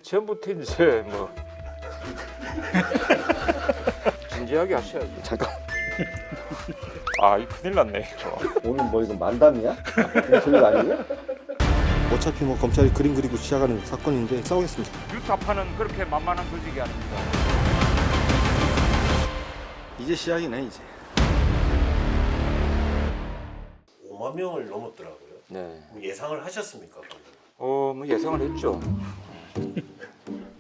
처음부터 이제 뭐 진지하게 하셔야지. 잠깐. 아, 이 큰일 났네. 저. 오늘 뭐 이거 만담이야? 소리 아니에요? 어차피 뭐 검찰이 그림 그리고 시작하는 사건인데 싸우겠습니다. 유타파는 그렇게 만만한 조직이 아닙니다. 이제 시작이네 이제. 5만 명을 넘었더라고요. 네. 예상을 하셨습니까? 뭐 예상을 했죠.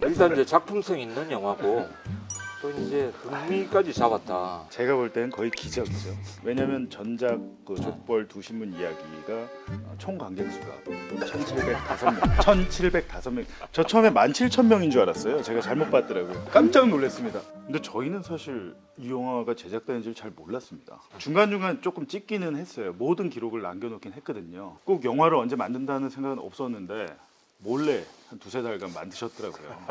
일단 이제 작품성 있는 영화고 또 이제 흥미까지 잡았다. 제가 볼 때는 거의 기적이죠. 왜냐하면 전작 그 족벌 두 신문 이야기가 총 관객수가 1,705명. 1,705명. 저 처음에 17,000명인 줄 알았어요. 제가 잘못 봤더라고요. 깜짝 놀랐습니다. 근데 저희는 사실 이 영화가 제작되는지를 잘 몰랐습니다. 중간중간 조금 찍기는 했어요. 모든 기록을 남겨놓긴 했거든요. 꼭 영화를 언제 만든다는 생각은 없었는데 몰래 한 두세 달간 만드셨더라고요.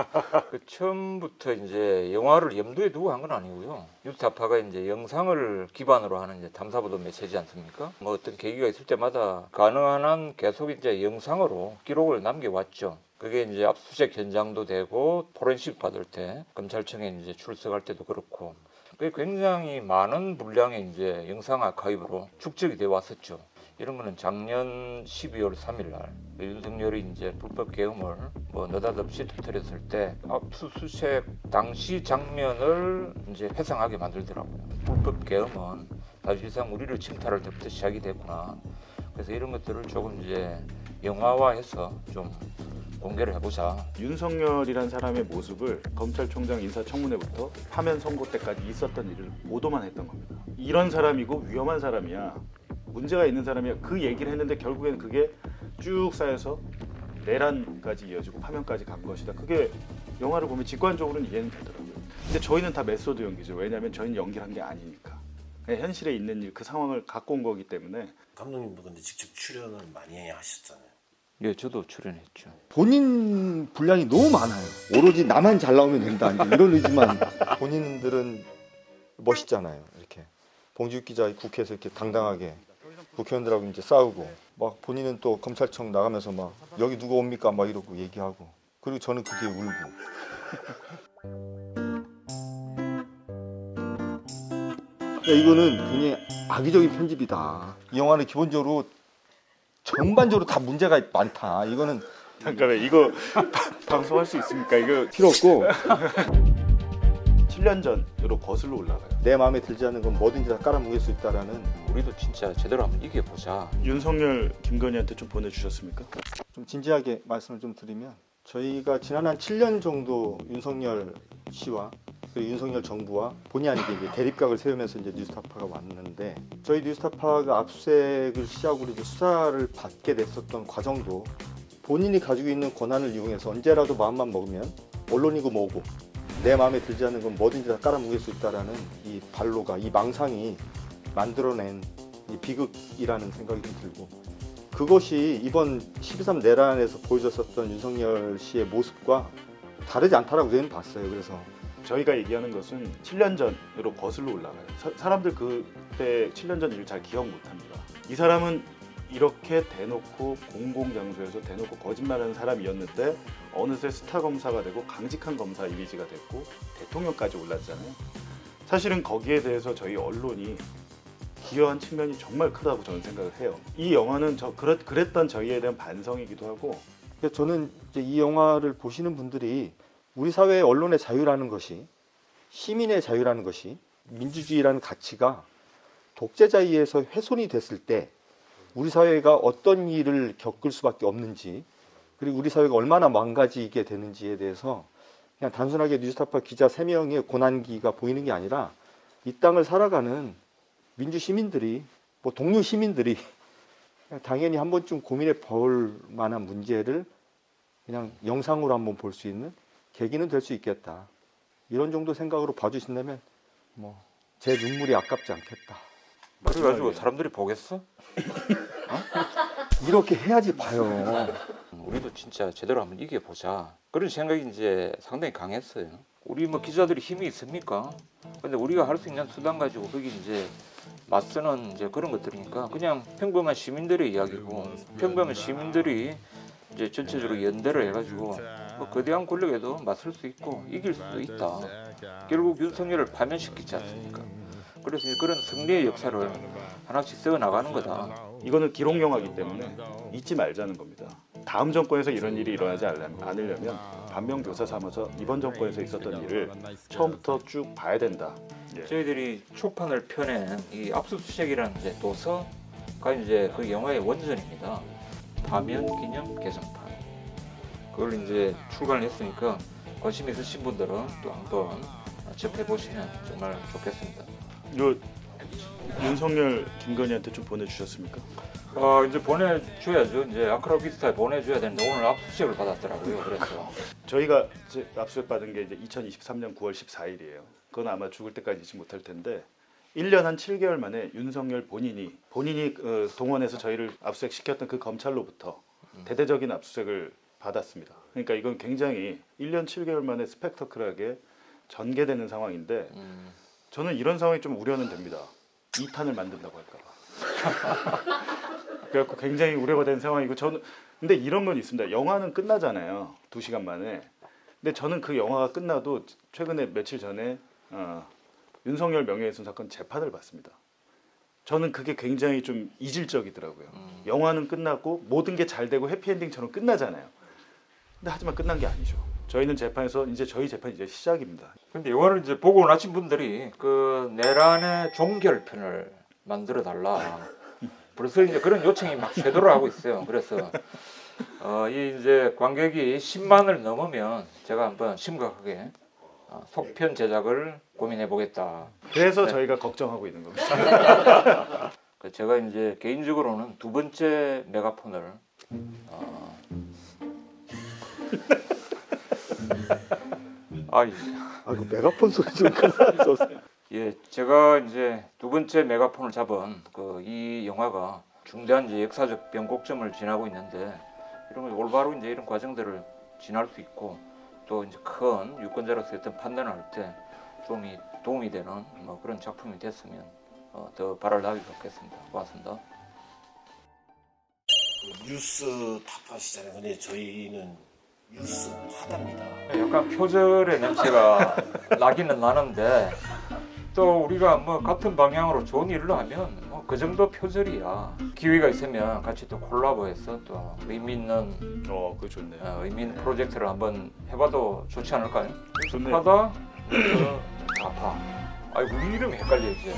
그 처음부터 이제 영화를 염두에 두고 한 건 아니고요. 유타파가 이제 영상을 기반으로 하는 이제 탐사보도 매체지 않습니까? 뭐 어떤 계기가 있을 때마다 가능한 한 계속 이제 영상으로 기록을 남겨왔죠. 그게 이제 압수수색 현장도 되고 포렌식 받을 때 검찰청에 이제 출석할 때도 그렇고 그게 굉장히 많은 분량의 이제 영상 아카이브로 축적이 되어 왔었죠. 이런 거는 작년 12월 3일 날 윤석열이 이제 불법 계엄을 뭐 느닷없이 터뜨렸을 때 압수수색 당시 장면을 이제 회상하게 만들더라고요. 불법 계엄은 사실상 우리를 침탈할 때부터 시작이 됐구나. 그래서 이런 것들을 조금 이제 영화화해서 좀 공개를 해보자. 윤석열이란 사람의 모습을 검찰총장 인사청문회부터 파면 선고 때까지 있었던 일을 보도만 했던 겁니다. 이런 사람이고 위험한 사람이야. 문제가 있는 사람이야. 그 얘기를 했는데 결국에는 그게 쭉 쌓여서 내란까지 이어지고 파면까지 간 것이다. 그게 영화를 보면 직관적으로는 이해는 되더라고요. 근데 저희는 다 메소드 연기죠. 왜냐하면 저희는 연기를 한 게 아니니까. 그냥 현실에 있는 일, 그 상황을 갖고 온 거기 때문에. 감독님도 근데 직접 출연을 많이 하셨잖아요. 예, 저도 출연했죠. 본인 분량이 너무 많아요. 오로지 나만 잘 나오면 된다 이제 이런 의지만. 본인들은 멋있잖아요. 이렇게 봉지욱 기자 국회에서 이렇게 당당하게 국회의원들하고 이제 싸우고 막 본인은 또 검찰청 나가면서 막 여기 누가 옵니까 막 이러고 얘기하고 그리고 저는 그게 울고. 이거는 굉장히 악의적인 편집이다. 이 영화는 기본적으로 전반적으로 다 문제가 많다. 이거는 잠깐만 이거 방송할 수 있습니까? 이거 필요 없고 7년 전으로 거슬러 올라가요. 내 마음에 들지 않는 건 뭐든지 다 깔아뭉갤 수 있다라는. 우리도 진짜 제대로 한번 이겨보자. 윤석열, 김건희한테 좀 보내주셨습니까? 좀 진지하게 말씀을 좀 드리면 저희가 지난 한 7년 정도 윤석열 씨와 그리고 윤석열 정부와 본의 아니게 이제 대립각을 세우면서 이제 뉴스타파가 왔는데 저희 뉴스타파가 압수수색을 시작으로 이제 수사를 받게 됐었던 과정도 본인이 가지고 있는 권한을 이용해서 언제라도 마음만 먹으면 언론이고 뭐고 내 마음에 들지 않는 건 뭐든지 다 깔아뭉갤 수 있다라는 이 발로가 이 망상이 만들어낸 이 비극이라는 생각이 좀 들고 그것이 이번 12.3 내란에서 보여줬었던 윤석열 씨의 모습과 다르지 않다라고 저희는 봤어요. 그래서 저희가 얘기하는 것은 7년 전으로 거슬러 올라가요. 사람들 그때 7년 전 일을 잘 기억 못합니다. 이 사람은 이렇게 대놓고 공공장소에서 대놓고 거짓말하는 사람이었는데 어느새 스타 검사가 되고 강직한 검사 이미지가 됐고 대통령까지 올랐잖아요. 사실은 거기에 대해서 저희 언론이 기여한 측면이 정말 크다고 저는 생각을 해요. 이 영화는 그랬던 저희에 대한 반성이기도 하고 저는 이제 이 영화를 보시는 분들이 우리 사회의 언론의 자유라는 것이 시민의 자유라는 것이 민주주의라는 가치가 독재자에 의해서 훼손이 됐을 때 우리 사회가 어떤 일을 겪을 수밖에 없는지 그리고 우리 사회가 얼마나 망가지게 되는지에 대해서 그냥 단순하게 뉴스타파 기자 3명의 고난기가 보이는 게 아니라 이 땅을 살아가는 민주 시민들이 뭐 동료 시민들이 당연히 한 번쯤 고민해 볼 만한 문제를 그냥 영상으로 한번 볼 수 있는 계기는 될 수 있겠다. 이런 정도 생각으로 봐주신다면 뭐 제 눈물이 아깝지 않겠다. 그래가지고 사람들이 보겠어? 이렇게 해야지 봐요. 우리도 진짜 제대로 한번 이겨보자. 그런 생각이 이제 상당히 강했어요. 우리 뭐 기자들이 힘이 있습니까? 근데 우리가 할 수 있는 수단 가지고 거기 이제 맞서는 이제 그런 것들이니까 그냥 평범한 시민들의 이야기고 평범한 시민들이 이제 전체적으로 연대를 해가지고 뭐 거대한 권력에도 맞설 수 있고 이길 수도 있다. 결국 윤석열을 파면시키지 않습니까? 그래서 그런 승리의 역사를 하나씩 써 나가는 거다. 이거는 기록 영화이기 때문에 잊지 말자는 겁니다. 다음 정권에서 이런 일이 일어나지 않으려면 반면교사 삼아서 이번 정권에서 있었던 일을 처음부터 쭉 봐야 된다. 예. 저희들이 초판을 펴낸 이 압수수색이라는 이제 도서가 이제 그 영화의 원전입니다. 파면 기념 개성판. 그걸 이제 출간을 했으니까 관심 있으신 분들은 또 한번 접해 보시면 정말 좋겠습니다. 이거 윤석열, 김건희한테 좀 보내주셨습니까? 이제 보내줘야죠. 이제 아크로비스타에 보내줘야 되는데 오늘 압수수색을 받았더라고요. 그래서 저희가 압수수색 받은 게 이제 2023년 9월 14일이에요. 그건 아마 죽을 때까지 잊지 못할 텐데 1년 한 7개월 만에 윤석열 본인이 동원해서 저희를 압수수색 시켰던 그 검찰로부터 대대적인 압수수색을 받았습니다. 그러니까 이건 굉장히 1년 7개월 만에 스펙터클하게 전개되는 상황인데 저는 이런 상황이 좀 우려는 됩니다. 2탄을 만든다고 할까봐. 그래갖고 굉장히 우려가 되는 상황이고 근데 이런 건 있습니다. 영화는 끝나잖아요. 2시간 만에. 근데 저는 그 영화가 끝나도 최근에 며칠 전에 윤석열 명예훼손 사건 재판을 봤습니다. 저는 그게 굉장히 좀 이질적이더라고요. 영화는 끝나고 모든 게 잘 되고 해피엔딩처럼 끝나잖아요. 근데 하지만 끝난 게 아니죠. 저희는 재판에서 이제 저희 재판이 이제 시작입니다. 근데 영화를 이제 보고 나신 분들이 그 내란의 종결편을 만들어 달라. 벌써 이제 그런 요청이 막 쇄도를 하고 있어요. 그래서 이 이제 관객이 10만을 넘으면 제가 한번 심각하게 속편 제작을 고민해 보겠다. 그래서 네. 저희가 걱정하고 있는 겁니다. 제가 이제 개인적으로는 두 번째 메가폰을 그 메가폰 소리 좀 그만하셔. 예, 제가 이제 두 번째 메가폰을 잡은 이 영화가 중대한 이제 역사적 변곡점을 지나고 있는데 이런 걸 올바로 이제 이런 과정들을 지날 수 있고 또 이제 큰 유권자로서 어떤 판단을 할 때 좀 도움이 되는 뭐 그런 작품이 됐으면 더 발을 나기 좋겠습니다. 고맙습니다. 뉴스 탑하시잖아요. 근데 저희는 뉴스 하답니다. 약간 표절의 냄새가 나기는 나는데 또 우리가 뭐 같은 방향으로 좋은 일을 하면 뭐 그 정도 표절이야. 기회가 있으면 같이 또 콜라보해서 또 의미 있는 그거 좋네요. 의미 있는 프로젝트를 한번 해봐도 좋지 않을까요? 좋네요. 하다 좌파. 우리 이름 헷갈려 이제.